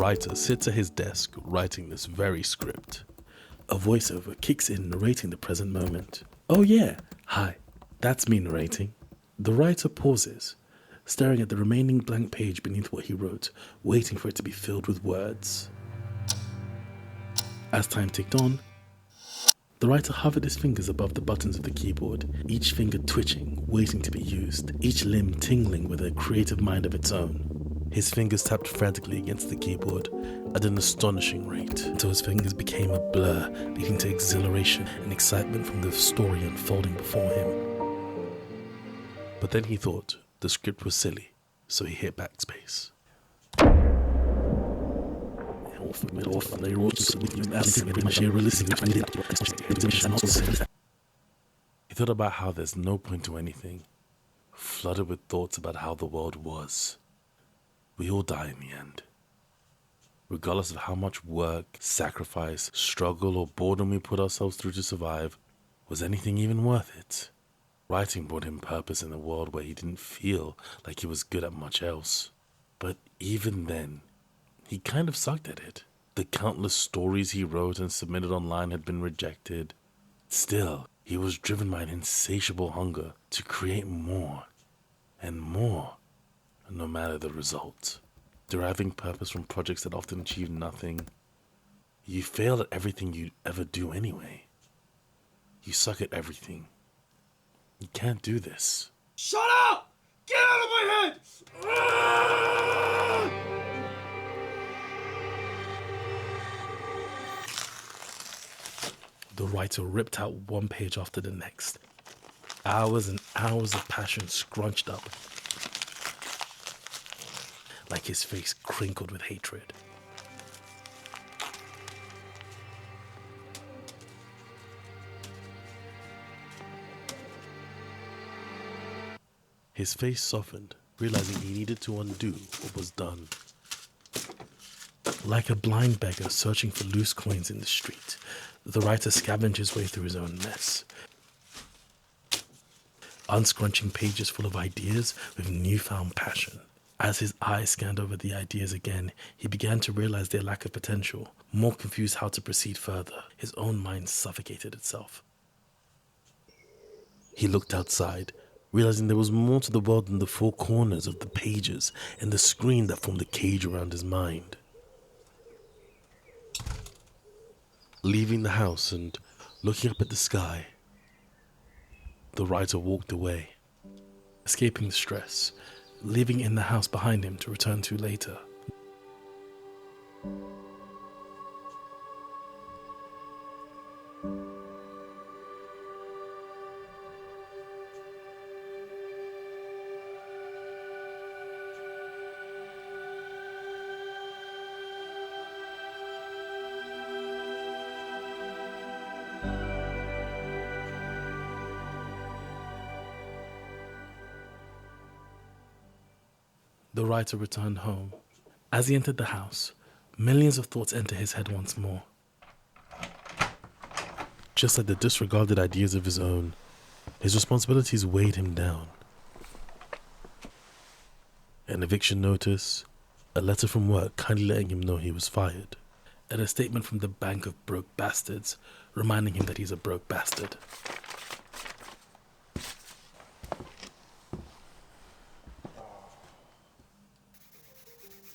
writer sits at his desk writing this very script. A voiceover kicks in narrating the present moment. Oh yeah, hi, that's me narrating. The writer pauses, staring at the remaining blank page beneath what he wrote, waiting for it to be filled with words. As time ticked on, the writer hovered his fingers above the buttons of the keyboard, each finger twitching, waiting to be used, each limb tingling with a creative mind of its own. His fingers tapped frantically against the keyboard at an astonishing rate, until his fingers became a blur, leading to exhilaration and excitement from the story unfolding before him. But then he thought the script was silly, so he hit backspace. He thought about how there's no point to anything, flooded with thoughts about how the world was. We all die in the end. Regardless of how much work, sacrifice, struggle, or boredom we put ourselves through to survive, was anything even worth it? Writing brought him purpose in a world where he didn't feel like he was good at much else. But even then, he kind of sucked at it. The countless stories he wrote and submitted online had been rejected. Still, he was driven by an insatiable hunger to create more and more, no matter the result. Deriving purpose from projects that often achieve nothing. You fail at everything you ever do anyway. You suck at everything. You can't do this. Shut up! Get out of my head! The writer ripped out one page after the next. Hours and hours of passion scrunched up, like his face crinkled with hatred. His face softened, realizing he needed to undo what was done. Like a blind beggar searching for loose coins in the street, the writer scavenged his way through his own mess, unscrunching pages full of ideas with newfound passion. As his eyes scanned over the ideas again, he began to realize their lack of potential, more confused how to proceed further. His own mind suffocated itself. He looked outside, realizing there was more to the world than the four corners of the pages and the screen that formed the cage around his mind. Leaving the house and looking up at the sky, the writer walked away, escaping the stress, leaving in the house behind him to return to later. The writer returned home. As he entered the house, millions of thoughts entered his head once more. Just like the disregarded ideas of his own, his responsibilities weighed him down. An eviction notice, a letter from work kindly letting him know he was fired, and a statement from the Bank of Broke Bastards reminding him that he's a broke bastard.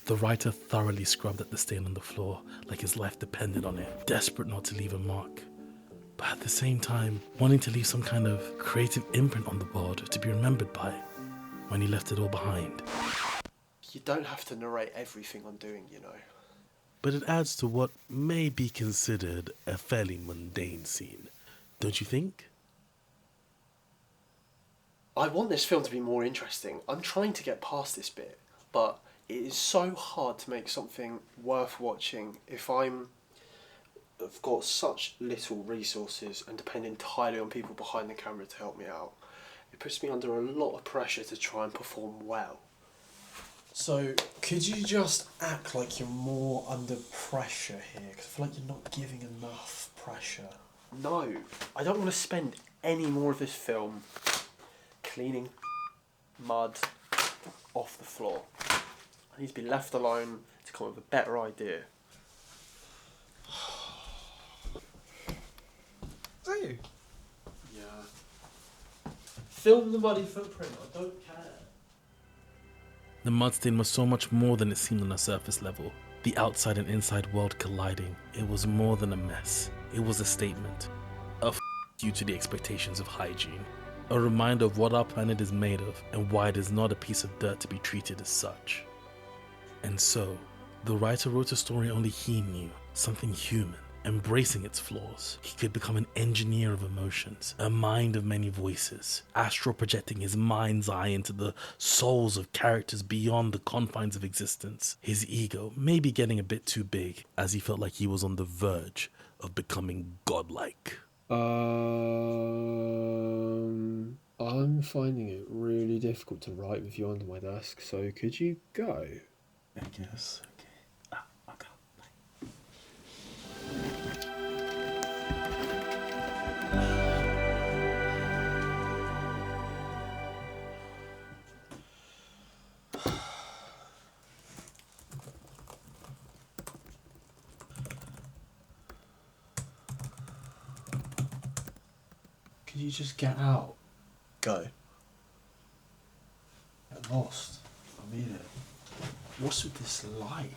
The writer thoroughly scrubbed at the stain on the floor, like his life depended on it, desperate not to leave a mark, but at the same time, wanting to leave some kind of creative imprint on the world to be remembered by when he left it all behind. You don't have to narrate everything I'm doing, you know. But it adds to what may be considered a fairly mundane scene, don't you think? I want this film to be more interesting. I'm trying to get past this bit, but it is so hard to make something worth watching if I've got such little resources and depend entirely on people behind the camera to help me out. It puts me under a lot of pressure to try and perform well. So, could you just act like you're more under pressure here? Because I feel like you're not giving enough pressure. No, I don't want to spend any more of this film cleaning mud off the floor. I need to be left alone to come up with a better idea. Is that you? Yeah. Film the muddy footprint. I don't care. The mudstain was so much more than it seemed on a surface level. The outside and inside world colliding. It was more than a mess. It was a statement. A you to the expectations of hygiene. A reminder of what our planet is made of and why it is not a piece of dirt to be treated as such. And so, the writer wrote a story only he knew, something human, embracing its flaws. He could become an engineer of emotions, a mind of many voices, astral projecting his mind's eye into the souls of characters beyond the confines of existence. His ego maybe getting a bit too big, as he felt like he was on the verge of becoming godlike. I'm finding it really difficult to write with you under my desk, so could you go? I guess. Okay. I'll go. Could you just get out? Go. Get lost. I mean it. What's with this light?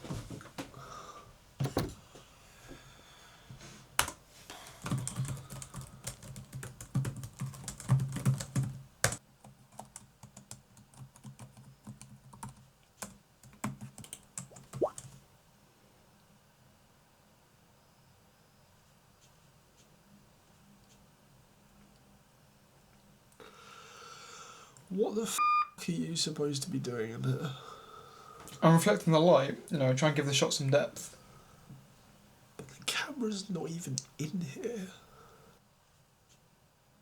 What the f*** are you supposed to be doing in here? I'm reflecting the light, try and give the shot some depth. But the camera's not even in here.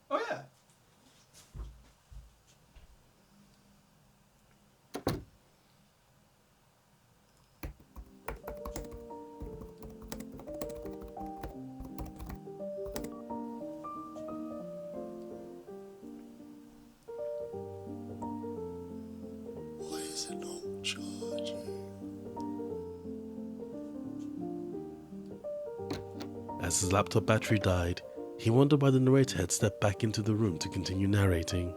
Oh yeah. Why is it not charging? As his laptop battery died, he wondered why the narrator had stepped back into the room to continue narrating.